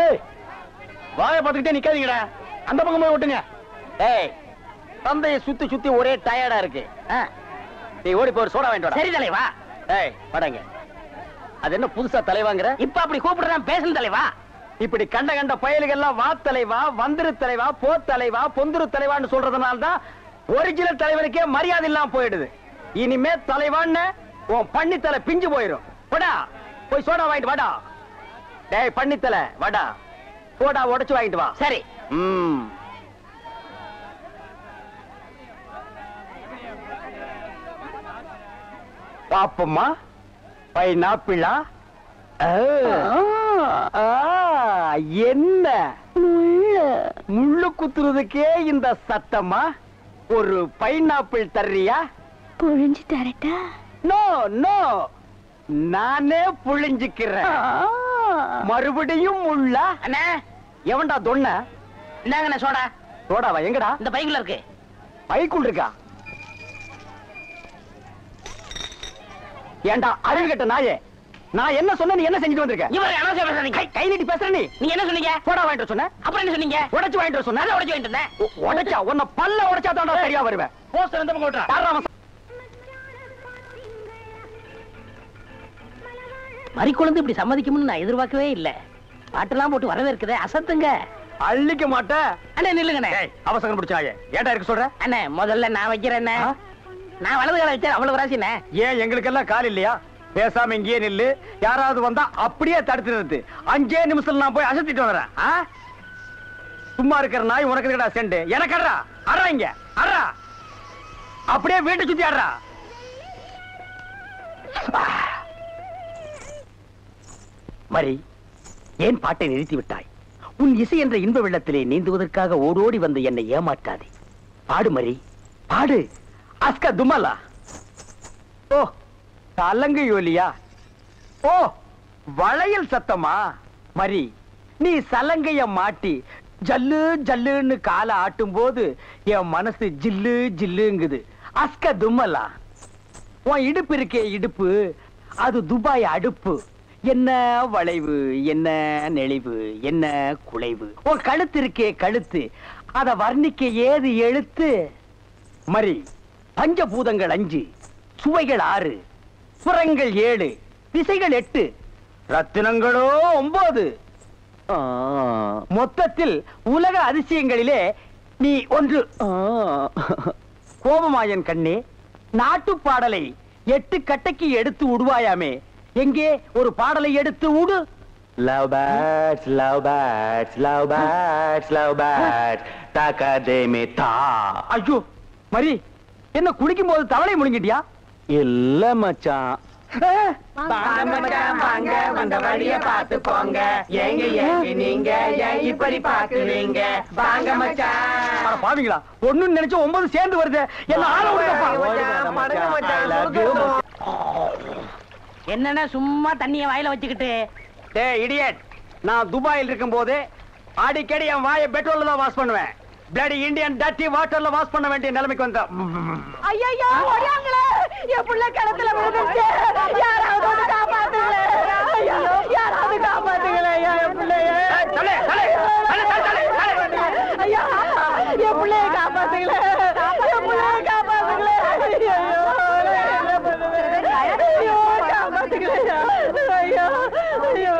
ஏய் வாயை பார்த்துக்கிட்டே நிக்காதீங்கடா, அந்த பக்கம் போய் ஓட்டுங்க. ஏய் தந்தையை சுத்தி சுத்தி ஒரே டயர்டா இருக்கு. நீ ஓடி போய் சோடா வாங்கிட்டு வா. சரி தலைவா. ஏய் வாடங்க. அது என்ன புதுசா தலைவாங்கற? இப்ப அப்படி கூப்பிடுறான் பேசணும் தலைவா. இப்படி கண்ட கண்ட பயலுகெல்லாம் வா தலைவா, வந்திரு தலைவா, போ தலைவா, பொந்துரு தலைவான்னு சொல்றதுனால தான் ஒரிஜினல் தலைவனுக்கே மரியாதை இல்லாம போயிடுது. இனிமே தலைவான்னு உன் பண்ணித்தலை பிஞ்சு போயிடும். வாடா போய் சோடா வாங்கிட்டு வாடா. டேய் பண்ணித்தலை வாடா, சோடா உடைச்சு வாங்கிட்டு வா. சரி. பாப்பம்மா பைனாப்பிளா? என்ன முள்ளு குத்துறதுக்கே இந்த சத்தமா? ஒரு பைனாப்பிள் தர்றியா? புழிஞ்சு தரட்டா? நோ நோ, நானே புழிஞ்சுக்கிறேன். மறுபடியும் முள்ளா? அண்ணே எவன்டா தொன்ன? இந்தாங்கண்ணே சோடா. சோடாவா? எங்கடா? இந்த பைக்குள்ள இருக்கு. பைக்குள் இருக்கா? ஏண்டா அறிவு கட்ட நாயே, நான் என்ன சொன்ன நீ என்ன செஞ்சுட்டு வந்திருக்க? இவரை அனாவசியம் பேசுறீங்க. கை நீட்டி பேசுற நீ. நீங்க என்ன சொன்னீங்க? சோடா வாங்கிட்டு சொன்ன. அப்புறம் என்ன சொன்னீங்க? உடைச்சு வாங்கிட்டு சொன்ன. அதை உடைச்சு வாங்கிட்டு இருந்தேன். உடைச்சா உன்னை பல்ல உடைச்சா தான்டா சரியா வருவேன். போஸ்டர் எந்த பக்கம் ஓட்டுறா? மறிக்குழந்து இப்படி சம்மதிக்கும்னு நான் எதிர்பார்க்கவே இல்ல. பாட்டெல்லாம் போட்டு வரவேற்குதே, அசத்துங்க. அள்ளிக்க மாட்டேன். அண்ணே நில்லுங்கண்ணே. அவசரம் பிடிச்சாயே ஏண்டா இருக்க சொல்ற? அண்ணே முதல்ல நான் வைக்கிறேன். நான் வலது கால வச்சேன், அவ்வளவு ராசிண்ணே. ஏன் எங்களுக்கெல்லாம் கால் இல்லையா? பேசாம இங்கேயே நில்லு, யாராவது வந்தா அப்படியே தடுத்து நிறுத்து. 5 நிமிஷத்துல நான் போய் அசத்திட்டு வரேன். சும்மா இருக்கிற நாய் உனக்கு இருக்கடா செண்டு, எனக்கு அட்றா அட்றா, இங்க அட்றா, அப்படியே வீட்டை சுத்தி ஆடுறா. மரி, ஏன் பாட்டை நிறுத்தி விட்டாய்? உன் இசை என்ற இன்ப வெள்ளத்திலே நீந்துவதற்காக ஓடோடி வந்து என்னை ஏமாற்றாதே. பாடு மரி, பாடு. அஸ்கா துமலா. ஓ தலங்கு யோலியா? ஓ வளையல் சத்தமா? மரி, நீ சலங்கைய மாட்டி ஜல்லு ஜல்லுன்னு காலை ஆட்டும் போது என் மனசு ஜில்லு ஜில்லுங்குது. அஸ்க தும்மலா. உன் இடுப்பு இருக்கே இடுப்பு, அது துபாய் அடுப்பு. என்ன வளைவு, என்ன நெளிவு, என்ன குலைவு. உன் கழுத்து இருக்கே கழுத்து, அத வர்ணிக்க ஏது எழுத்து? மரி, பஞ்சபூதங்கள் 5, சுவைகள் 6, சுரங்கள் 7, திசைகள் 8, ரத்தினங்களோ 9. மொத்தத்தில் உலக அதிசயங்களிலே நீ ஒன்று. கோபமாயன் கண்ணே, நாட்டு பாடலை 8 கட்டைக்கு எடுத்து உடுவாயாமே, எங்கே ஒரு பாடலை எடுத்து உடு. Love birds, love birds, love birds, love birds, takademe ta. ஐயோ மரி, என்ன குடிக்கும் போது தவளை முழுங்கிட்டியா? இல்ல மச்சான். வாங்க வந்த வழிய பாத்து போங்க. ஏங்க ஏங்க நீங்க இப்படி பாக்குறீங்க? வாங்க மச்சான். பாவீங்களா, ஒண்ணு நினைச்சு 9 சேர்ந்து வருது. என்ன ஆள விடுங்கப்பா. என்னன்னா சும்மா தண்ணிய வாயில வச்சுக்கிட்டு? டேய் இடியட், நான் துபாயில் இருக்கும் போது அடிக்கடி என் வாயை பெட்ரோல்ல தான் வாஷ் பண்ணுவேன். பிளடி இந்தியன் டர்ட்டி வாட்டர்ல வாஷ் பண்ண வேண்டிய நிலைமைக்கு வந்தா. ஐயோ ஓடியாங்களே, என் புள்ள கிணத்துல விழுந்துச்சு. யாராவது வந்து காப்பாத்துங்களே. ஐயோ யாராவது காப்பாத்துங்களே என் புள்ளைய. தலே தலே தலே தலே தலே. ஐயா என் புள்ளைய காப்பாத்துங்களே, என் புள்ளைய காப்பாத்துங்களே. ஐயோ என்ன பண்ணுவேன்? ஐயோ காப்பாத்துங்களே. ஐயோ ஐயோ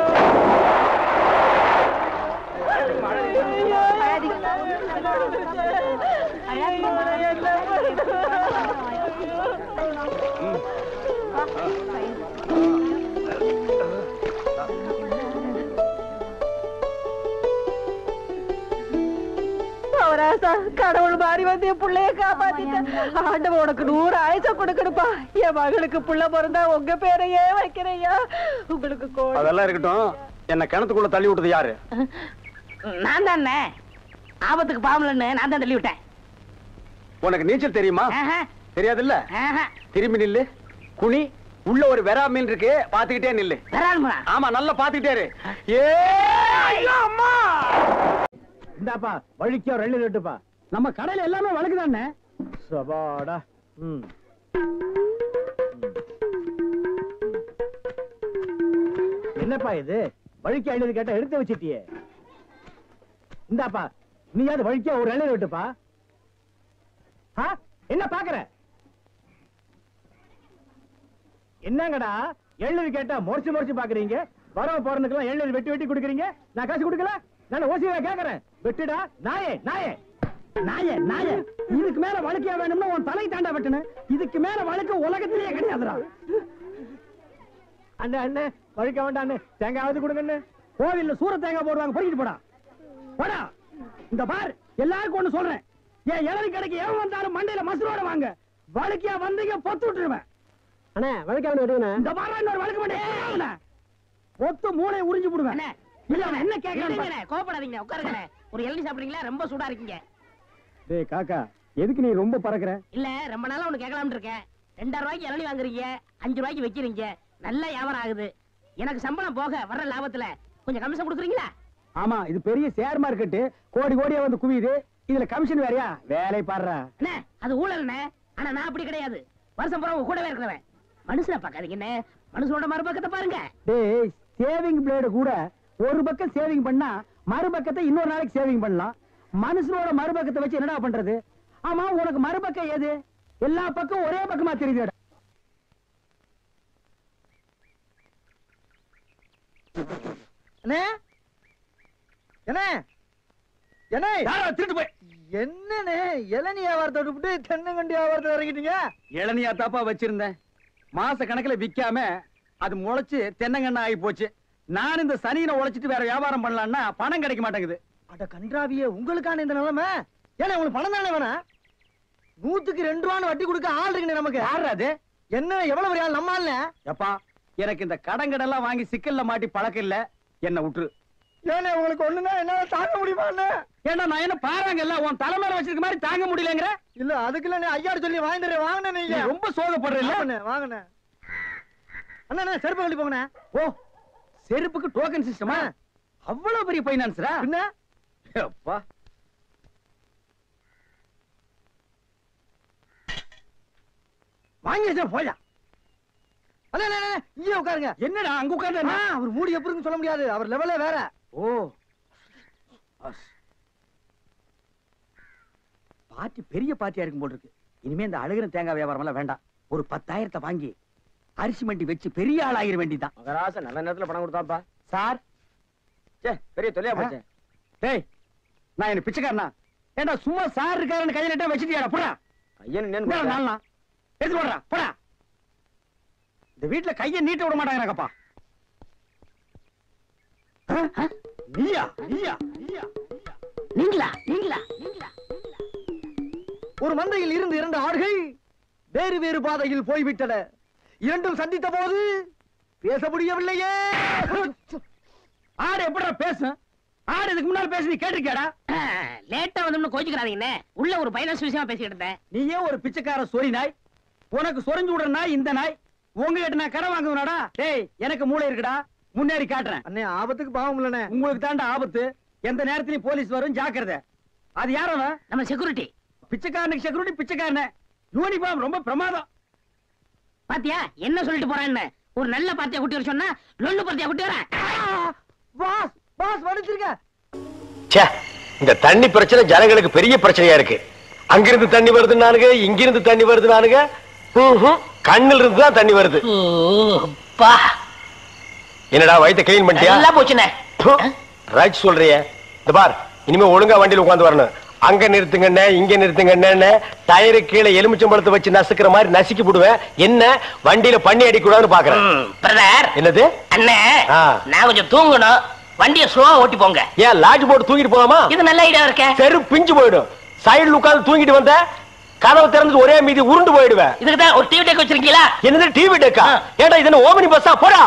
கடவுள் மாறி வந்து என் பிள்ளைய காப்பாத்திட்டேன். ஆண்டவன் உனக்கு 100 ஆயுச கொடுக்கணுப்பா. என் மகளுக்கு புள்ள பிறந்தா உங்க பேரையே வைக்கிறையா. உங்களுக்கு அதெல்லாம் இருக்கட்டும், என்ன கிணத்துக்குள்ள தள்ளி விட்டது யாரு? நான் தானே. ஆபத்துக்கு பாவலன்னு நான் தான் தள்ளி விட்டேன். உனக்கு நீச்சல் தெரியுமா? தெரியாதுல்ல. திரும்பி நில்லு, குனி. உள்ள ஒரு வெரா மீன் இருக்கு, பாத்துக்கிட்டே நில்லு. ஆமா நல்லா பாத்துக்கிட்டே இரு. அம்மா இந்தாப்பா வழிக்கோ 2 ரெட்டுப்பா. நம்ம கடையில எல்லாமே வழக்குதானே. சபாடா. என்னப்பா இது? வழிக்கு 5 கேட்டா எடுத்து வச்சிட்டியே. இந்தாப்பா நீயாவது வழிக்கா ஒரு இலையில விட்டுப்பா. என்ன பாக்குற? என்னங்கடா எள்ளு கேட்டா முறைச்சு பாக்குறீங்க? வரவ போறதுக்கெல்லாம் எள்ளு வெட்டி கொடுக்குறீங்க. நான் காசு கொடுக்கல. நான் ஓசியா கேக்குறேன். வெட்டுடா நாயே நாயே நாயே நாயே. இதுக்கு மேல வழக்கியா வேணும்னா உன் தலை தாண்டா வெட்டணும். இதுக்கு மேல வழக்கு உலகத்திலேயே கிடையாதுடா. அண்ணே அண்ணே வழிக்க வேண்டாம் அண்ணே. தேங்காவது கொடுங்க. கோவில்ல சூர தேங்காய் போடுவாங்க. பொறிக்கிட்டு போடா போடா. இந்த பார் எல்லாருக்கும் ஒண்ணு சொல்றேன். ஏன் இளநீ கடைக்கு எவன் வந்தாலும் மண்டையில மசுரோட வாங்க. வழக்கியா வந்தீங்க பொத்து விட்டுருவேன். அண்ணே வழக்காவன விடுவனே. இந்த பாரு இன்னொரு வழக்கு மாட்டே. பொத்து மூளையை உறிஞ்சு போடுவேன். இல்ல என்ன கேக்குறீங்க? கோபப்படாதீங்க, உட்காருங்க. ஒரு இளநீ சாப்பிடுறீங்களா? ரொம்ப சூடா இருக்கீங்க. டேய் காக்கா எதுக்கு நீ ரொம்ப பறக்குற? இல்ல ரொம்ப நாளா ஒண்ணு கேட்கலாம்னு இருக்கேன். 2000 ரூபாய்க்கு இளநீ வாங்குறீங்க, 5 ரூபாய்க்கு வைக்கிறீங்க. நல்ல வியாபாரம் ஆகுது. எனக்கு சம்பளம் போக வர்ற லாபத்துல கொஞ்சம் கமிஷன் கொடுக்குறீங்களா? ஆமா இது பெரிய ஷேர் மார்க்கெட். கோடி கோடியா வந்து குவியுது. இதுல கமிஷன் வேறயா? வேலை பாடுறா. அண்ணே அது ஊழல்ண்ணே. ஆனா நான் அப்படி கிடையாது. வருஷம் பூரா உங்க கூடவே இருக்கிறவன். மனுஷனை பார்க்காதீங்கண்ணே, மனுஷனோட மறுபக்கத்தை பாருங்க. டேய் சேவிங் பிளேடு கூட ஒரு பக்கம் சேவிங் பண்ணா மறுபக்கத்தை இன்னொரு நாளைக்கு சேவிங் பண்ணலாம். மனுஷனோட மறுபக்கத்தை வச்சு என்னடா பண்றது? ஆமா உனக்கு மறுபக்கம் ஏது? எல்லா பக்கம் ஒரே பக்கமா தெரியுது. அண்ணே என்ன என்ன திருட்டு போய் என்னண்ணே இளநீ வியாபாரத்தை விட்டு தென்னங்கண்டி வியாபாரத்தை இறங்கிட்டீங்க? இளநியா தாப்பா வச்சிருந்தேன். மாச கணக்குல விக்காம அது முளைச்சு தென்னங்கண்ணா ஆகி போச்சு. நான் இந்த சனியில உழைச்சிட்டு வேற வியாபாரம் பண்ணலாம்னா பணம் கிடைக்க மாட்டேங்குது. அட கன்றாவியே, உங்களுக்கான இந்த நிலைமை. ஏன்னா உங்களுக்கு பணம் தானே வேணா? 100க்கு 2 ரூபான்னு வட்டி கொடுக்க ஆள் இருக்குண்ணே நமக்கு. யாரு அது? என்ன எவ்வளவு பெரிய ஆள் நம்ம ஆள்ல? எப்பா எனக்கு இந்த கடங்கடெல்லாம் வாங்கி சிக்கல்ல மாட்டி பழக்கம் இல்ல. என்ன விட்டுரு. ஏன்னா உங்களுக்கு ஒண்ணுன்னா என்னால தாங்க முடியுமா? ஏன்னா நான் என்ன பாறாங்கல்ல உன் தலைமையில வச்சிருக்க மாதிரி தாங்க முடியலங்கிற? இல்ல அதுக்கு இல்ல ஐயாடு சொல்லி வாங்கிட்டு வாங்கினே. நீங்க ரொம்ப சோகப்படுறீங்க. வாங்கினே அண்ணா செருப்பு கழட்டி போங்கண்ணே. ஓ செருப்புக்கு டோக்கன் சிஸ்டமா? அவ்வளவு பெரிய பைனான்ஸ்ரா? என்ன அப்பா வாங்கி வச்சா போயா. இங்கே உட்காருங்க. என்னடா அங்க உட்கார்ந்து? அவர் மூடி எப்படின்னு சொல்ல முடியாது. அவர் லெவலே வேற. ஓ பாட்டி பெரிய பாட்டியா இருக்கும் போல இருக்கு. இனிமே இந்த அழுகிற தேங்காய் வியாபாரம் எல்லாம் வேண்டாம். ஒரு 10,000 வாங்கி அரிசி மண்டி வச்சு பெரிய ஆள் ஆகிற வேண்டிதான். மகராச நல்ல நேரத்துல பணம் கொடுத்தாப்பா. சார் பெரிய தொல்லையா போச்சு. டேய் நான் என்ன பிச்சைக்காரனா? ஏண்டா சும்மா சார் இருக்காருன்னு கையில நட்டா வச்சிட்டியாடா? போடா ஐயன் நாளா எடுத்து போடுறா போடா. இந்த வீட்டுல கையை நீட்ட விட மாட்டாங்கப்பா. நீயா நீயா நீயா நீங்களா நீங்களா நீங்களா? ஒரு மந்தையில் இருந்து 2 ஆடுகள் வேறு வேறு பாதையில் போய்விட்டன. இரண்டும் சந்தித்த போது பேச முடியவில்லையே. ஆடு எப்படா பேசும்? ஆடு இதுக்கு முன்னால பேசி நீ கேட்டிருக்கியாடா? லேட்டா வந்து கோச்சுக்கிறாதீங்கண்ணே. உள்ள ஒரு பைனான்ஸ் விஷயமா பேசிக்கிட்டு இருந்தேன். நீயே ஒரு பிச்சைக்கார சொறி நாய். உனக்கு சொரிஞ்சு விடுற நாய் இந்த நாய். உங்ககிட்ட நான் கடை வாங்குவனாடா? டேய் எனக்கு மூளை இருக்குடா, முன்னேறி காட்டுறேன். அண்ணே ஆபத்துக்கு பாவம் இல்லனே. உங்களுக்கு தாண்டா ஆபத்து. எந்த நேரத்திலயும் போலீஸ் வரும், ஜாக்கிரதை. அது யாரவ? நம்ம செக்யூரிட்டி. பிச்சைக்காரனுக்கு செக்யூரிட்டி பிச்சைக்காரன. யூனிஃபார்ம் ரொம்ப பிரமாதம். பாத்தியா என்ன சொல்லிட்டு போறேன்னு? ஒரு நல்ல பார்ட்டியா குட்டி வர சொன்னா லொல்லு பார்ட்டியா குட்டி வரேன். பாஸ் பாஸ் வடிச்சிருக்க. ச்சே, இந்த தண்ணி பிரச்சனை ஜனங்களுக்கு பெரிய பிரச்சனையா இருக்கு. அங்கிருந்து தண்ணி வருது நானுங்க, இங்கிருந்து தண்ணி வருது நானுங்க. கண்ணில் இருந்து தான் தண்ணி வருது. என்னடா வயித்த கிளீன் பண்ணிட்டியா? எல்லாம் போச்சுனே. ரைட் சொல்றியே. இந்த பார், இனிமே ஒழுங்கா வண்டியில உட்கார்ந்து வரணும். அங்க நிறுத்துங்கண்ணே, இங்க நிறுத்துங்கண்ணே. டயரு கீழே எலுமிச்சம்பழத்தை வச்சு நசுக்கிற மாதிரி நசுக்கி விடுவேன். என்ன வண்டியில பண்ணி அடிக்கூடாதுன்னு பாக்குறேன். பிரதர் என்னது? அண்ணே நான் கொஞ்சம் தூங்கணும். வண்டியை ஸ்லோவா ஓட்டி போங்க. ஏன் லாட்ஜ் போட்டு தூங்கிட்டு போலாமா? இது நல்ல ஐடியா இருக்க. செரு பிஞ்சு போயிடும். சைடுல உட்கார்ந்து தூங்கிட்டு வந்த கதவு திறந்து ஒரே மீதி உருண்டு போயிடுவேன். இதுக்கு தான் ஒரு டிவி டெக் வச்சிருக்கீங்களா? என்னது டிவி டெக்கா? ஏடா இது என்ன ஓமினி பஸ்ஸா? போடா.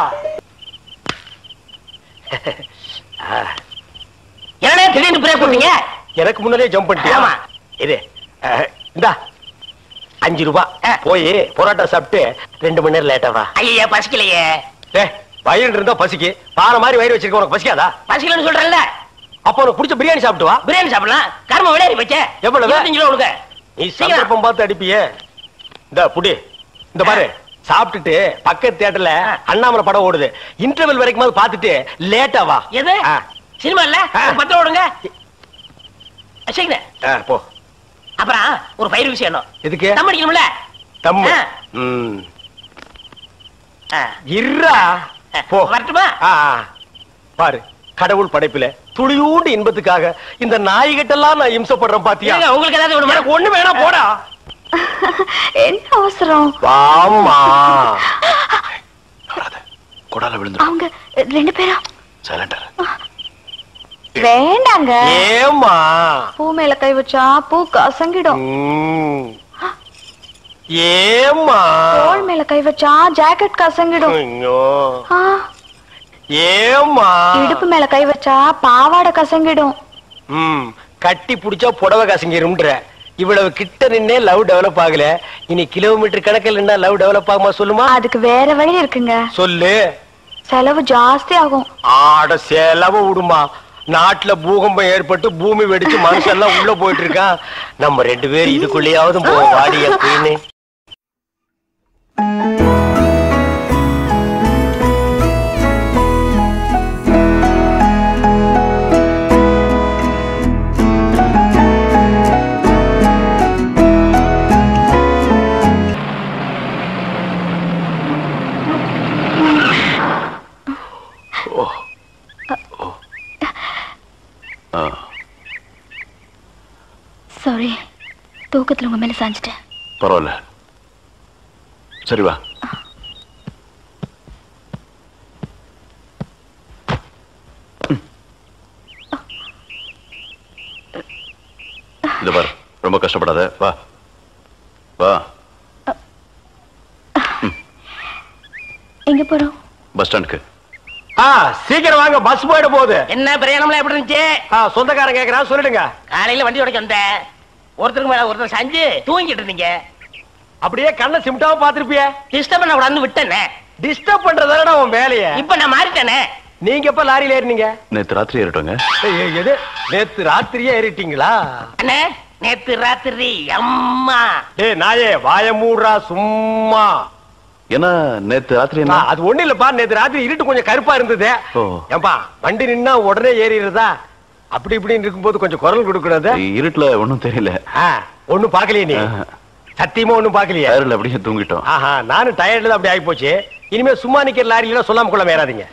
என்னடா திடீர்னு பிரேக் போட்டீங்க? எனக்கு முன்னாலே ஜம்ப் பண்ணிட்டியா? ஆமா. இது இந்தா 5 ரூபாய். போய் பரோட்டா சாப்பிட்டு 2 மணி நேரம் லேட்டா வா. ஐயா பசிக்கலையே. வயிறு இருந்தா பசிக்கு. பாறை மாதிரி வயிறு வச்சிருக்க உனக்கு பசிக்காதா? பசிக்கலன்னு சொல்றேன்ல. அப்ப உனக்கு பிடிச்ச பிரியாணி சாப்பிட்டு வா. பிரியாணி சாப்பிடலாம். கர்ம விளையாடி போச்சே. எவ்வளவு? 25 கிலோ கொடுங்க. நீ சந்தர்ப்பம் பார்த்து அடிப்பியே. இந்த புடி. இந்த பாரு, சாப்பிட்டுட்டு பக்கத்து தியேட்டர்ல அண்ணாமலை படம் ஓடுது. இன்டர்வல் வரைக்கும் பார்த்துட்டு லேட்டா வா. எது சினிமா இல்ல? 10 ஓடுங்க. சரிங்க போ. அப்புறம் ஒரு பயிர் விஷயம் எதுக்கு? தம் அடிக்கணும்ல. தம்மு. இருடா. போ. வரட்டுமா? பாரு, கடவுள் படைப்பில துளியூண்டு இன்பத்துக்காக இந்த நாய்கிட்டெல்லாம் நான் இம்சப்படுறேன் பாத்தியா? உங்களுக்கு ஏதாவது வேணுமா? எனக்கு ஒண்ணு வேணாம், போடா. என்ன அவசரம்? வாம்மா. கொடால விழுந்து. அவங்க 2 பேரும் சைலண்டா. வேண்டாங்க. ஏம்மா? பூ மேல கை வச்சா பூ கசங்கிடும். ஏம்மா? தோள் மேல கை வச்சா ஜாக்கெட் கசங்கிடும். ஐயோ. ஆ, ஏம்மா? இடுப்பு மேல கை வச்சா பாவாடை கசங்கிடும். கட்டி புடிச்சா புடவை கசங்கிரும்ன்ற. இவ்வளவு கிட்ட நின்னே லவ் டெவலப் ஆகல, இனி கிலோமீட்டர் கணக்கில் நின்னா லவ் டெவலப் ஆகுமா சொல்லுமா? அதுக்கு வேற வழி இருக்குங்க. சொல்லு. செலவு ஜாஸ்தி ஆகும். ஆட செலவு விடுமா. நாட்டுல பூகம்பம் ஏற்பட்டு பூமி வெடிச்சு மனுஷன் எல்லாம் உள்ள போயிட்டு இருக்கான். நம்ம 2 பேரும் இதுக்குள்ளேயாவது வாடி அப்படின்னு. சாரி, தூக்கத்துல உங்க மேல சாஞ்சிட்டேன். பரவாயில்ல, சரி வா. இத பாரு, ரொம்ப கஷ்டப்படாத, வா வா. எங்க போறோம்? பஸ் ஸ்டாண்டுக்கு. சீக்கிரம் வாங்க, பஸ் போயிட போகுது. என்ன பிரயாணம்லாம் எப்படி இருந்துச்சு? சொந்தக்காரன் கேக்குறான், சொல்லிடுங்க. காலையில வண்டி உடைக்க வந்தேன். ஒருத்தருக்கு மேல ஒருத்தர் சாஞ்சு தூங்கிட்டு இருந்தீங்க. அப்படியே கண்ணை சிமிட்டாம பாத்துருப்பிய. டிஸ்டர்ப் பண்ண கூடாதுன்னு விட்டேனே. டிஸ்டர்ப் பண்றதானடா உன் வேலைய. இப்ப நான் மாறிட்டேனே. நீங்க எப்ப லாரியில ஏறினீங்க? நேத்து ராத்திரி ஏறிட்டோங்க. எது, நேத்து ராத்திரியே ஏறிட்டீங்களா? அண்ணே, நேத்து ராத்திரி அம்மா. டேய் நாயே, வாய மூடுறா சும்மா. ஏன்னா நேத்து ராத்திரி என்ன? அது ஒண்ணு இல்லப்பா, நேத்து ராத்திரி இருட்டு கொஞ்சம் கருப்பா இருந்தது. ஏன்பா வண்டி நின்னா உடனே ஏறிடுறதா? அப்படி இப்படின்னு இருக்கும்போது கொஞ்சம் குரல் கொடுக்கறது. இருட்டுல ஒண்ணும் தெரியல. ஒண்ணும் பாக்கலையே நீ? சத்தியமா ஒண்ணும் பாக்கலையே? டயர்ல அப்படியே தூங்கிட்டோம். நானும் டயர்ல தான் அப்படி ஆகி போச்சு. இனிமே சும்மா நிக்கிற லாரியில சொல்லாம கொள்ள மேறாதீங்க.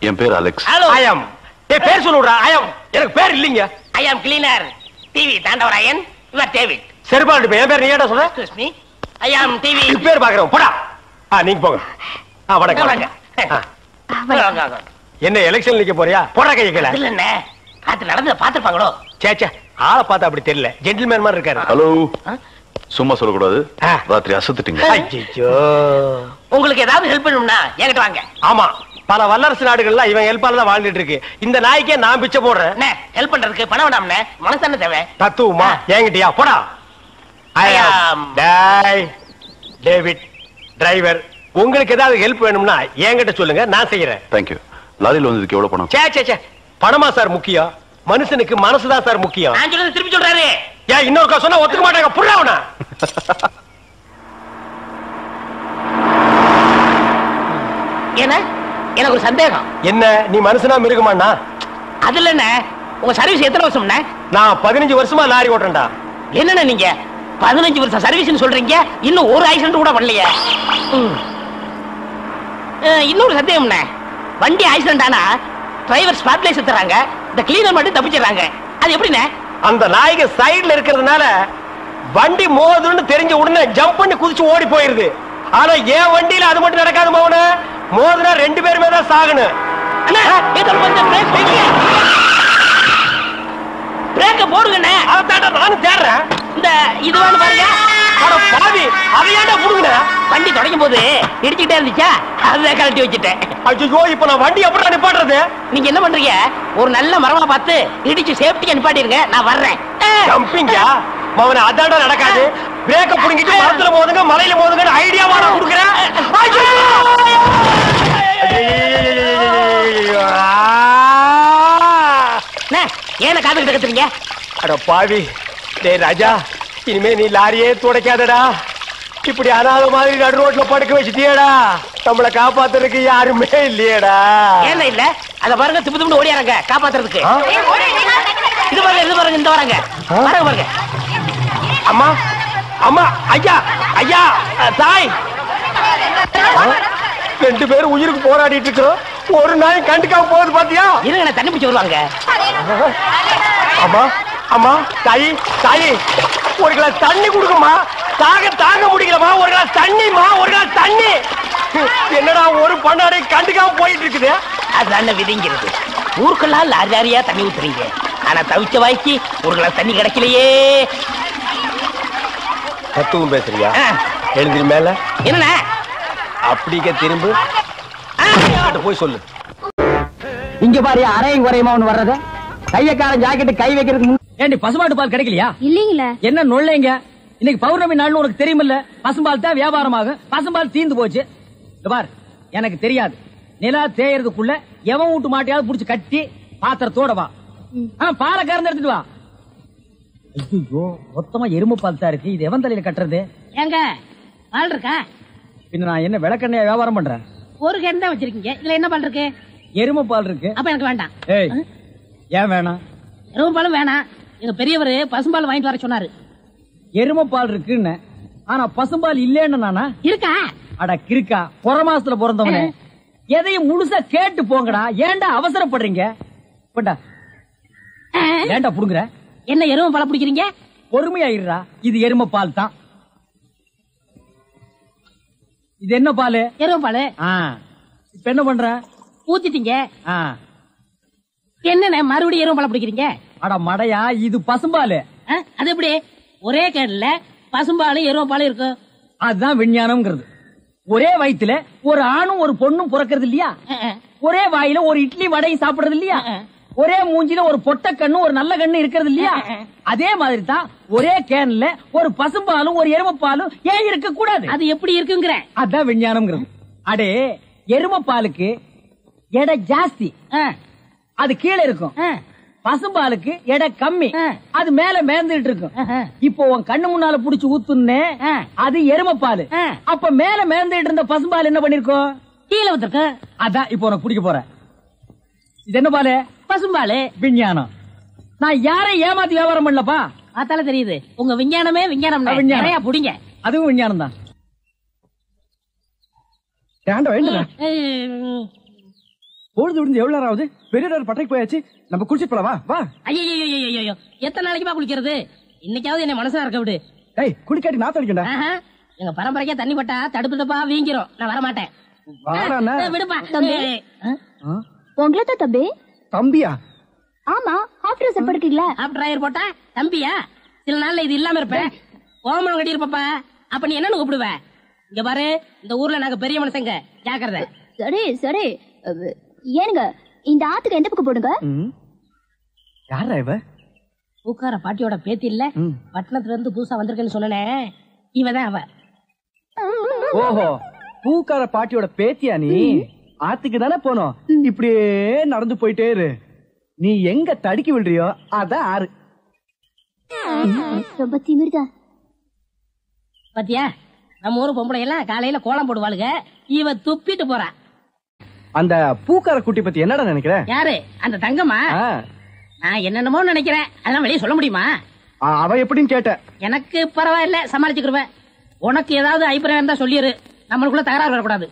என் பேர் அலெக்ஸ். ஐயம். டேய் பேர் சொல்லுடா. ஐயம். எனக்கு பேர் இல்லீங்க. I am cleaner. TV Thandavarayan. Your David. சரிபாடு, என் பேர் நீ ஏடா சொல்ற? Excuse me. I am TV. பேர் பாக்குறோம், போடா. நீங்க போங்க. வணக்கம். வாங்க. என்ன எலெக்ஷன் நிக்க போறியா? போடா கைய கீழ. இல்ல அண்ணே, ராத்திரி நடந்து பாத்துப்பாங்களோ? சேச்சே, ஆளை பார்த்தா அப்படி தெரியல. ஜென்டில்மேன் மாதிரி இருக்காரு. ஹலோ, சும்மா சொல்லக்கூடாது. ராத்திரி அசத்துட்டீங்க. ஐயோ. உங்களுக்கு ஏதாவது ஹெல்ப் பண்ணணும்னா என்கிட்ட வாங்க. ஆமா, பல வல்லரசு நாடுகள்லாம் இவன் ஹெல்ப்பால தான் வாழ்ந்துட்டு இருக்கு. இந்த நாய்க்கே நான் பிச்சை போடுறேன். அண்ணே, ஹெல்ப் பண்றதுக்கு பணம் வேண்டாம்ண்ணே, மனசு தானே தேவை. தத்துவமா என்கிட்டயா? போடா. டேவிட் டிரைவர், உங்களுக்கு ஏதாவது ஹெல்ப் வேணும்னா என்கிட்ட சொல்லுங்க, நான் செய்யறேன். தேங்க்யூ. லாரியில் வந்ததுக்கு எவ்வளவு பணம்? சே பணமா சார் முக்கியம்? மனுஷனுக்கு மனசுதான் சார் முக்கியம். நான் சொல்றது திருப்பி சொல்றாரு. ஏன் இன்னொருக்கா சொன்னா ஒத்துக்க மாட்டாங்க, புரியவனா? ஏன்னா எனக்கு ஒரு சந்தேகம். என்ன, நீ மனுஷனா மிருகமாண்ணா? அதுல என்ன, உங்க சர்வீஸ் எத்தனை வருஷம்ண்ணே? நான் 15 வருஷமா லாரி ஓட்டுறேன்டா. என்னண்ணே நீங்க 15 வருஷம் சர்வீஸ் சொல்றீங்க, இன்னும் ஒரு ஆக்சிடென்ட் கூட பண்ணலையே. இன்னொரு சந்தேகம்ண்ணே, வண்டி ஆக்சிடென்ட் ஆனா டிரைவர் ஸ்பாட்ல செத்துறாங்க, இந்த கிளீனர் மட்டும் தப்பிச்சிடறாங்க. அது எப்படிண்ணே? அந்த நாய்க்கு சைடுல இருக்கிறதுனால வண்டி மோதுன்னு தெரிஞ்ச உடனே ஜம்ப் பண்ணி குதிச்சு ஓடி போயிருது. ஆனா என் வண்டியில அது மட்டும் நடக்காது மௌன. மோதுனா 2 பேருமே தான் சாகணும். பிரேக்க போடுங்கண்ணே. அதான்டா நானும் தேடுறேன். இந்த இது வேணும் பாருங்க. அட பாவி, அதையாண்டா புடுங்கற? வண்டி தொடங்கும் போது இடிச்சிட்டே இருந்துச்சா, அதுதான் கழட்டி வச்சிட்டேன். ஐயோ, இப்ப நான் வண்டி எப்படி நிப்பாட்டுறது? நீங்க என்ன பண்றீங்க, ஒரு நல்ல மரமா பார்த்து இடிச்சு சேஃப்டியா நிப்பாட்டிருங்க, நான் வர்றேன். ஜம்பிங்கா மவன? அதான்டா நடக்காது. பிரேக்க புடுங்கிட்டு மரத்துல மோதுங்க, மலையில மோதுங்க ஐடியாவா நான் கொடுக்குறேன். ஏன காத்துக்கிட்டு கத்துறீங்க? அட பாவி, டேய் ராஜா, இனிமே நீ லாரியே துடைக்காதடா. இப்படி அனாத மாதிரி நடு ரோட்ல படுக்க வச்சுட்டியடா. நம்மளை காப்பாத்துறதுக்கு யாருமே இல்லையடா. ஏன் இல்ல, அத பாருங்க, திப்பு திப்பு ஓடியாரங்க காப்பாத்துறதுக்கு. இது பாருங்க இது பாருங்க இந்த வராங்க பாருங்க. அம்மா அம்மா ஐயா ஐயா தாய், 2 பேரும் உயிருக்கு போராடிட்டு இருக்கோம். ஒரு நாய் கண்டுக்காம போகுது பாத்தியா? இருங்க தண்ணி பிடிச்சி வருவாங்க. அம்மா அம்மா தாயி தாயி, ஒரு கிளாஸ் தண்ணி கொடுக்கமா. தாங்க முடியலமா. ஒரு கிளாஸ் தண்ணிமா, ஒரு கிளாஸ் தண்ணி. என்னடா ஒரு பண்ணாடை கண்டுக்காம போயிட்டு இருக்குது. அதுதான் விதிங்கிறது. ஊருக்கெல்லாம் லாரி லாரியா தண்ணி ஊத்துறீங்க, ஆனா தவிச்ச வாய்க்கு ஒரு கிளாஸ் தண்ணி கிடைக்கலையே. தத்துவம் பேசுறியா? எழுந்திரி மேல. என்ன அப்படிக்க திரும்ப போய் சொல்லு. இங்க பாரு அரையும் குறையுமா ஒண்ணு வர்றது. கையக்காரன் ஜாக்கெட்டு கை வைக்கிறதுக்கு ஏண்டி பசுமாட்டு பால் கிடைக்கலையா? இல்லீங்களே. என்ன நொல்லைங்க? இன்னைக்கு பௌர்ணமி நாள்னு உனக்கு தெரியுமில்ல? பசும்பால் தான் வியாபாரமாகும். பசும்பால் தீந்து போச்சு. பார், எனக்கு தெரியாது. நிலா தேயறதுக்குள்ள எவன் வீட்டு மாட்டையாவது புடிச்சு கட்டி பாத்திரத்தோட வா. பாலை கறந்து எடுத்துட்டு வா. ஐயோ, மொத்தமா எருமை பால் தான் இருக்கு. இது எவன் தலையில கட்டுறது? ஏங்க பால் இருக்கா? பின்ன நான் என்ன விளக்கெண்ணையா வியாபாரம் பண்றேன்? ஒரு கேன் தான் வச்சிருக்கீங்க, இதுல என்ன பால் இருக்கு? எருமை பால் இருக்கு. அப்ப எனக்கு வேண்டாம். ஏய், ஏன் வேணாம்? எருமை பாலும் வேணாம். எங்க பெரியவர் பசும்பால் வாங்கிட்டு வர சொன்னாரு. எருமை பால் இருக்குன்னு, ஆனா பசும்பால் இல்லன்னு நானா? இருக்கா? அட கிறுக்கா, புற மாசத்துல பிறந்தவனே, எதையும் முழுசா கேட்டு போங்கடா. ஏன்டா அவசரப்படுறீங்க? போண்டா, ஏன்டா புடுங்குற? என்ன எருமை பால் பிடிக்கிறீங்க? பொறுமையா இருடா. இது எருமை பால் தான். இது என்ன பால்? எருமை பால். இப்ப என்ன பண்ற? ஊத்திட்டீங்க. என்னண்ணே மறுபடியும் எருமை பால் பிடிக்கிறீங்க? அட மடையா, இது பசும்பால். அது எப்படி ஒரே கேன்ல பசும்பாலும் எருமை பாலும் இருக்கும்? அதுதான் விஞ்ஞானம்ங்கிறது. ஒரே வயித்துல ஒரு ஆணும் ஒரு பொண்ணும் பிறக்கிறது இல்லையா? ஒரே வாயில ஒரு இட்லி வடையும் சாப்பிடுறது இல்லையா? ஒரே மூஞ்சில ஒரு பொட்ட கண்ணு ஒரு நல்ல கண்ணு இருக்கிறது இல்லையா? அதே மாதிரி தான் ஒரே கேன்ல ஒரு பசும்பாலும் ஒரு எருமை பாலும் ஏன் இருக்க கூடாது? அது எப்படி இருக்குங்கிற? அதான் விஞ்ஞானம்ங்கிறது. அடே, எருமை பாலுக்கு எடை ஜாஸ்தி, அது கீழே இருக்கும். பசும்பாலுக்கு எடை கம்மி, அது மேல மேந்துட்டு இருக்கும். இப்போ உன் கண்ணு முன்னால புடிச்சு ஊத்துனே, அது எருமை பால். அப்ப மேல மேந்துட்டு இருந்த பசும்பால் என்ன பண்ணிருக்கோம்? கீழே ஊத்திருக்கு. அதான் இப்போ உனக்கு குடிக்க போறேன். இது என்ன பாலு? பசும்பாலு. விஞ்ஞானம். நான் யாரையும் ஏமாத்தி வியாபாரம் பண்ணலப்பா. அதால தெரியுது உங்க விஞ்ஞானமே விஞ்ஞானம். நிறைய புடிங்க. அதுவும் விஞ்ஞானம் தான். பொழுது விடுந்து எவ்வளவு நேரம் ஆகுது? பெரிய பட்டைக்கு போயாச்சு. நம்ம குளிச்சுட்டு போலாம். வா. ஐயோ, எத்தனை நாளைக்குமா குளிக்கிறது? இன்னைக்காவது என்ன மனசுல இருக்க விடு. ஏய், குளிக்காட்டி நாத்து அடிக்கண்டா. எங்க பரம்பரைக்கே தண்ணி பட்டா தடுப்பு தப்பா வீங்கிரும். நான் வர மாட்டேன். விடுப்பா. உங்களை தான் தம்பி. தம்பியா? ஆமா, ஹாஃப் ட்ரெஸ் படுக்கீங்களா? ஹாஃப் டிரைவர் போட்டா தம்பியா? சில நாள்ல இது இல்லாம இருப்பேன். ஓமனம் கட்டி இருப்பப்பா. அப்ப நீ என்னன்னு கூப்பிடுவ? இங்க பாரு, இந்த ஊர்ல நாங்க பெரிய மனுஷங்க, ஜாக்கிரதை. சரி சரி. ஏனுங்க, இந்த ஆத்துக்கு எந்த பக்கம் போடுங்க? யாரா இவ? பூக்கார பாட்டியோட பேத்தி இல்ல, பட்டணத்துல இருந்து புதுசா வந்திருக்கேன்னு சொன்னே, இவதான் அவ. ஓஹோ, பூக்கார பாட்டியோட பேத்தியா நீ? ஆத்துக்கு தானே போனோம். இப்படியே நடந்து போயிட்டே இரு. நீ எங்க தடுக்கி விடுறியோ அதான் ஆறு. ரொம்ப திமிர்தா. பாத்தியா, நம்ம ஊரு பொம்பளை எல்லாம் காலையில கோலம் போடுவாளுங்க. இவ துப்பிட்டு போறா. அந்த பூக்கார குட்டி பத்தி என்னடா நினைக்கிற? யாரு? அந்த தங்கமா? நான் என்னென்னமோ நினைக்கிறேன். அதெல்லாம் வெளியே சொல்ல முடியுமா? அவ எப்படின்னு கேட்ட. எனக்கு பரவாயில்ல, சமாளிச்சுக்கிருவேன். உனக்கு ஏதாவது அபிப்பிராயம் இருந்தா சொல்லிரு. நம்மளுக்குள்ள தகராறு வரக்கூடாது.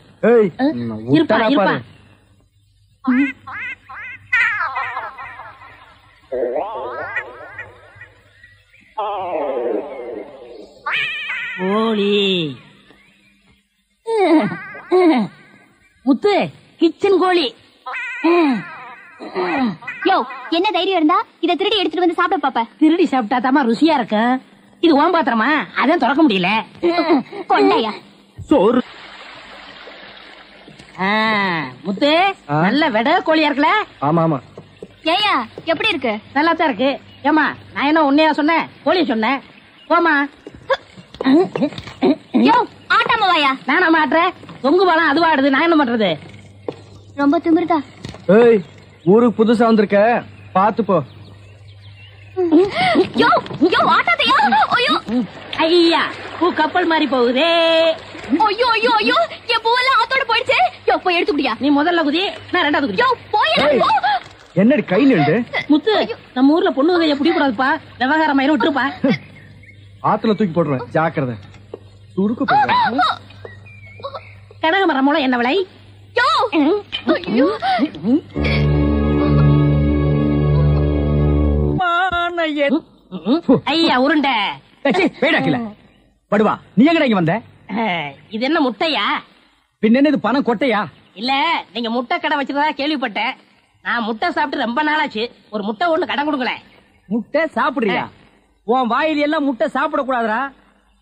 இருப்பா இருப்பா. கோழி முத்து, கிச்சன் கோழி. யோ, என்ன தைரியம் இருந்தா இத திருடி எடுத்துட்டு வந்து சாப்பிட பாப்ப? திருடி சாப்பிட்டா தாமா ருசியா இருக்கும். இது ஓம் பாத்திரமா? அதான் திறக்க முடியல. கொண்டையா சோறு. முத்து, நல்ல வெட கோழியா இருக்குல்ல? ஆமா ஆமா. ஏயா, எப்படி இருக்கு? நல்லா தான் இருக்கு. ஏமா, நான் என்ன உன்னையா சொன்னேன்? கோழிய சொன்னேன். போமா. யோ, ஆட்டாம வாயா. நானா மாட்டுறேன்? தொங்கு பாலம் அதுவா ஆடுது, நான் என்ன பண்றது? ரொம்ப திமிர்தா. ஏய், ஊருக்கு புதுசா வந்திருக்க, பாத்து போ. யோ யோ, ஆட்டாதையா. ஐயோ ஐயா, பூ கப்பல் மாதிரி போகுதே. ஐயோ ஐயோ ஐயோ, என் பூவெல்லாம் ஆத்தோட போயிடுச்சு. யோ, போய் எடுத்து குடியா. நீ முதல்ல குதி, நான் ரெண்டாவது குடி. யோ, போய் போ. என்னடி கையில் எழுது? முத்து, நம்ம ஊர்ல பொண்ணு வகையை பிடிக்கூடாதுப்பா, விவகாரம் ஆயிரம் விட்டுருப்பா. ஆத்துல தூக்கி போடுறேன், ஜாக்கிரதை. சுருக்கு போடுறேன். கனகமரம் மூலம் என்ன விலை? ஐயா உருண்டை. படுவா, நீ எங்கடா இங்க வந்த? இது என்ன முட்டையா? பின்ன இது பணம் கொட்டையா? இல்ல, நீங்க முட்டை கடை வச்சிருந்தா கேள்விப்பட்டேன். நான் முட்டை சாப்பிட்டு ரொம்ப நாளாச்சு. ஒரு முட்டை ஒண்ணு கடன் கொடுக்கல. முட்டை சாப்பிடுறியா? உன் வாயில எல்லாம் முட்டை சாப்பிட கூடாதுரா.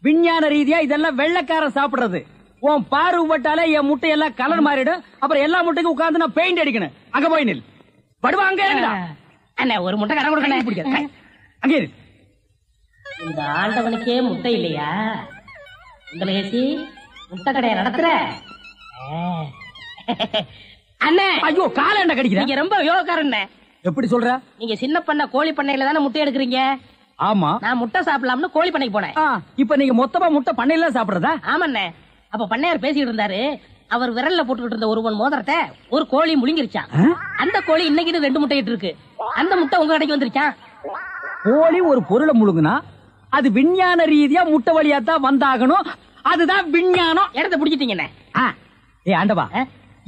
விஞ்ஞான ரீதியா இதெல்லாம் வெள்ளைக்காரன் சாப்பிடுறது. உன் பார்வை பட்டாலே என் முட்டை எல்லாம் கலர் மாறிடும். அப்புறம் எல்லா முட்டைக்கும் உட்கார்ந்து நான் பெயிண்ட் அடிக்கணும். அங்க போய் நில். படுவா, அங்க இருடா. அண்ணா, ஒரு முட்டை கடன் கொடுக்கல. அங்க இரு. இந்த ஆண்டவனுக்கே முட்டை இல்லையா? உங்களுக்கு முட்டை கடையை நடத்துற அண்ணே. ஐயோ, கால என்ன கடிக்கிற? நீங்க ரொம்ப யோகக்காரன். எப்படி சொல்ற? நீங்க சின்ன பண்ண கோழி பண்ணையில தானே முட்டை எடுக்கிறீங்க? ஆமா. நான் முட்டை சாப்பிடலாம்னு கோழி பண்ணைக்கு போனேன். இப்ப நீங்க மொத்தமா முட்டை பண்ணையில சாப்பிடுறதா? ஆமாண்ணே. அப்ப பண்ணையார் பேசிட்டு இருந்தாரு. அவர் விரல்ல போட்டுக்கிட்டு இருந்த ஒரு மோதிரத்தை ஒரு கோழி முழுங்கிருச்சான். அந்த கோழி இன்னைக்கு 2 முட்டை இட்டு இருக்கு. அந்த முட்டை உங்க கடைக்கு வந்துருச்சான். கோழி ஒரு பொருளை முழுங்குனா அது விஞ்ஞான ரீதியா முட்டை வழியா தான் வந்தாகணும். அதுதான் விஞ்ஞானம். இடத்த பிடிச்சிட்டீங்கண்ணே. ஏ ஆண்டவா,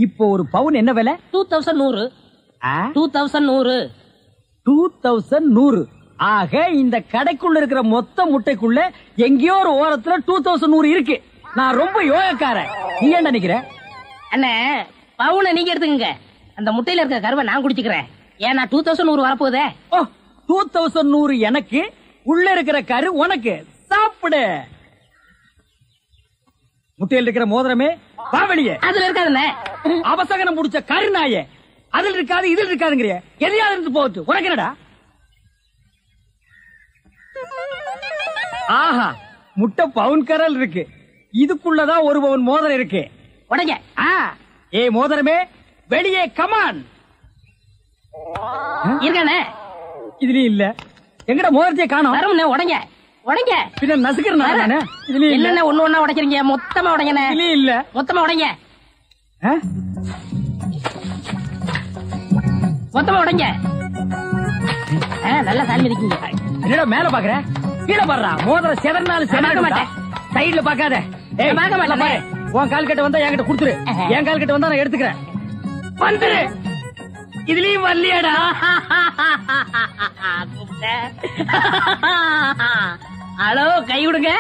இப்போ ஒரு பவுன் என்ன விலை? 2100. 2100. ஆக இந்த கடைக்குள்ள இருக்கிற மொத்த முட்டைக்குள்ள எங்கேயோ ஒரு ஓரத்துல 2100 இருக்கு. நான் ரொம்ப யோகக்காரன். நீ என்ன நினைக்கிற? அண்ணே, பவுனை நீங்க எடுத்துக்கங்க. அந்த முட்டையில இருக்க கருவை நான் குடிச்சுக்கிறேன். ஏன்னா 2100 வரப்போகுதே. 2100 எனக்கு, உள்ள இருக்கிற கரு உனக்கு. சாப்பிடு. முட்டையில் இருக்கிற மோதிரமே வா வெளியே. அதுல இருக்காதுண்ணே. அவசகனம் முடிச்ச கருநாயே, அதுல இருக்காது இதில் இருக்காதுங்கிறிய. எதையாவது இருந்து போகுது. உனக்கு என்னடா? ஆஹா, முட்டை பவுன் கரல் இருக்கு. இதுக்குள்ளதான் ஒரு பவுன் மோதிரம் இருக்கு. உடைங்க. ஏ மோதிரமே, வெளியே கமான். இருக்கானே? இதுலயும் இல்ல. எங்கடா மோதிரத்தையே காணோம். வரும்ண்ணே. உடைங்க உடைங்க. பின்ன நசுக்கிறேன். இதுலயும் இல்ல. ஒண்ணு ஒண்ணா உடைக்கிறீங்க. மொத்தமா உடைங்கண்ணே. இதுலயும் இல்ல. மொத்தமா உடைங்க. மொத்தமா உடைங்க. நல்லா சாமி இருக்கீங்க. என்னடா மேல பாக்குற? கீழே பாடுறா. மோதிரம் செதறினாலும் செதற மாட்டேன். சைடுல பாக்காத. உன் கால் கட்ட வந்தா என்கிட்ட குடுத்துரு. என் கால் கட்ட வந்தா நான் எடுத்துக்கிறேன். வந்துரு. இதுலயும் வரலையாடா? ஹலோ, கை விடுங்க.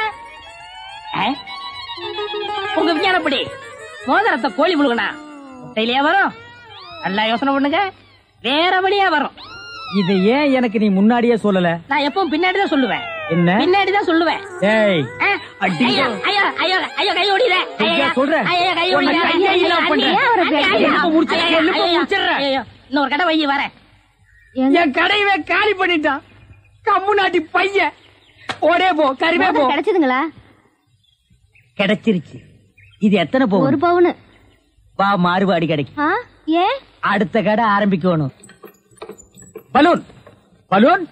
உங்க விஞ்ஞானப்படி மோதிரத்தை கோழி முழுகனா முட்டையிலேயே வரும். நல்லா யோசனை பண்ணுங்க. வேற வழியா வரும். இதை ஏன் எனக்கு நீ முன்னாடியே சொல்லல? நான் எப்பவும் பின்னாடிதான் சொல்லுவேன். என்ன? பின்னாடிதான் சொல்லுவேன். ஏய், ஐயோ ஐயோ ஐயோ ஐயோ, கை ஓடிற. சொல்றேன். இன்னொரு கடை வைய வரேன். என் கடையவே காலி பண்ணிட்டான். கம்மு நாட்டி பையன். ஓடே போ, கருவே போ. கிடைச்சதுங்களா? கிடைச்சிருச்சு. இது எத்தனை பவுன்? 1 பவுன். வா, மாறுபாடி கிடைக்கும். ஏன்? அடுத்த கடை ஆரம்பிக்கணும். பலூன் பலூன்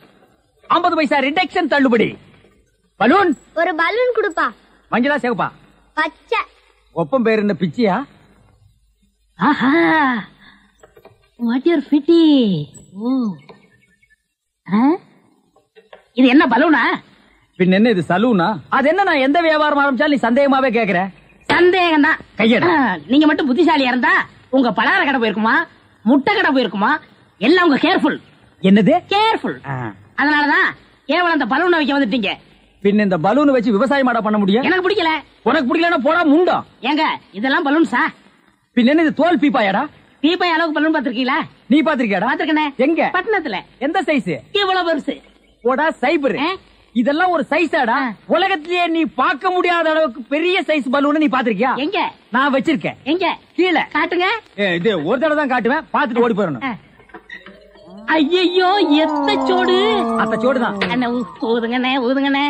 50 பைசா ரிடக்ஷன் தள்ளுபடி. பலூன். ஒரு பலூன் கொடுப்பா. மஞ்சளா சிவப்பா? பச்சை. ஒப்பம் பேர் என்ன பிச்சியா? ஆஹா, வாட் யூர் ஃபிட்டி. இது என்ன பலூனா? பின் என்ன இது சலூனா? அது என்ன, நான் எந்த வியாபாரம் ஆரம்பிச்சாலும் நீ சந்தேகமாவே கேக்குற. சந்தேகம் தான். கையெடு. நீங்க மட்டும் புத்திசாலியா இருந்தா உங்க பலகார கடை போயிருக்குமா, முட்டை கடை போயிருக்குமா. எல்லாம் உங்க கேர்ஃபுல். என்னது கேர்ஃபுல்? அதனாலதான் கேவலம் அந்த பலூனை வைக்க வந்துட்டீங்க. பின் இந்த பலூன் வச்சு விவசாயம் பண்ண முடியும்? எனக்கு பிடிக்கல. உனக்கு பிடிக்கலன்னா போடா முண்டம். ஏங்க, இதெல்லாம் பலூன்ஸா? பின் என்ன இது தோல் பீப்பாயாடா? பீப்பாய் அளவுக்கு பலூன் பாத்திருக்கீங்களா? நீ பாத்திருக்கியாடா? பாத்திருக்கனே. எங்க? பட்டணத்துல. எந்த சைஸ்? இவ்வளவு பெருசு. போடா சைபர். இதெல்லாம் ஒரு சைஸாடா? உலகத்திலேயே நீ பார்க்க முடியாத அளவுக்கு பெரிய சைஸ் பலூன் நீ பாத்திருக்கியா? எங்க? நான் வச்சிருக்கேன். எங்க? கீழே காட்டுங்க. இது ஒரு தடவை தான் காட்டுவேன், பாத்துட்டு ஓடி போயிடணும். ஐயோ, எத்த சோடு. அந்த சோடுதான். அண்ணா, ஊதுங்கண்ணே ஊதுங்கண்ணே.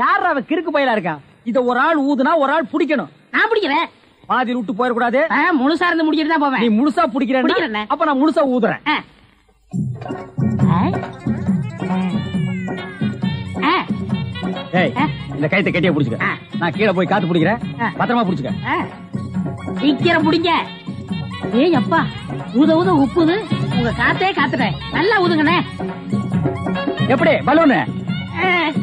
யார் அவ கிறுக்கு பயிலா இருக்கா? இத ஒரு ஆள் ஊதுனா ஒரு ஆள் பிடிக்கணும். நான் பிடிக்கிறேன். பாதி விட்டு போயிடக்கூடாது. முழுசா இருந்து முடிக்கிட்டு தான் போவேன். நீ முழுசா பிடிக்கிறேன், அப்ப நான் முழுசா ஊதுறேன். இந்த கைத்தை கட்டியா புடிச்சுக்க. நான் கீழே போய் காத்து பிடிக்கிறேன். பத்திரமா புடிச்சுக்க. சீக்கிரம் பிடிங்க. ஏய் அப்பா, ஊத ஊத உப்புது. உங்க காத்தே காத்துட்டேன். நல்லா ஊதுங்கண்ணே. எப்படி பலூனு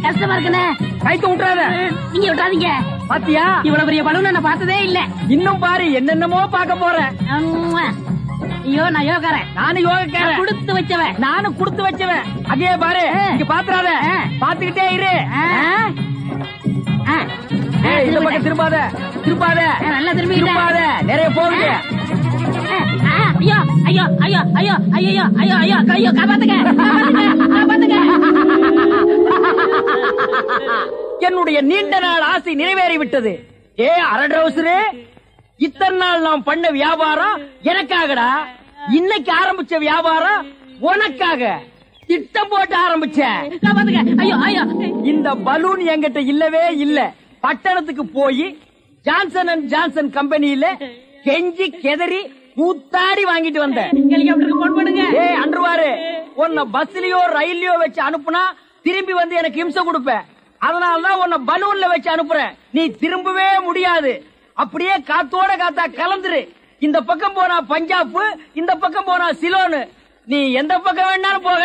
கஷ்டமா இருக்குண்ணே. கைத்து விட்டுறாத. நீங்க விட்டாதீங்க. பாத்தியா இவ்வளவு பெரிய பலூன் நான் பார்த்ததே இல்ல. இன்னும் பாரு என்னென்னமோ பார்க்க போறேன். ஐயோ நான் யோகாரன். நானும் யோகக்காரன். கொடுத்து வச்சவன். நானும் கொடுத்து வச்சவன். அதே பாரு இங்க பாத்துறாத. பாத்துக்கிட்டே இரு. இந்த பக்கம் திரும்பாத திரும்பாத. நல்லா திரும்பி திரும்பாத. நிறைய போகுது. ஐயோ ஐயோ ஐயோ ஐயோ ஐயோ ஐயோ ஐயோ ஐயோ காப்பாத்துங்க காப்பாத்துங்க. என்னுடைய நீண்ட நாள் ஆசை நிறைவேறி விட்டது. ஏ அரட்ரவுசரு, இத்தனை நாள் நாம் பண்ண வியாபாரம் எனக்காகடா. இன்னைக்கு ஆரம்பிச்ச வியாபாரம் உனக்காக. திட்டம் போட்டு ஆரம்பிச்சேன். காப்பாத்துங்க. ஐயோ ஐயோ. இந்த பலூன் என்கிட்ட இல்லவே இல்ல. பட்டணத்துக்கு போய் ஜான்சன் அண்ட் ஜான்சன் கம்பெனியில கெஞ்சி கெதறி கூத்தாடி வாங்கிட்டு வந்தேன். ஹெலிகாப்டருக்கு போன் பண்ணுங்க. ஏய் அன்றுவாரு, உன்னை பஸ்லயோ ரயில்லயோ வச்சு அனுப்புனா திரும்பி வந்து எனக்கு இம்சை கொடுப்ப. அதனாலதான் உன்னை பலூன்ல வச்சு அனுப்புறேன். நீ திரும்பவே முடியாது. அப்படியே காத்தோட காத்தா கலந்துரு. இந்த பக்கம் போனா பஞ்சாப், இந்த பக்கம் போனா சிலோனு. நீ எந்த பக்கம் வேணாலும் போக.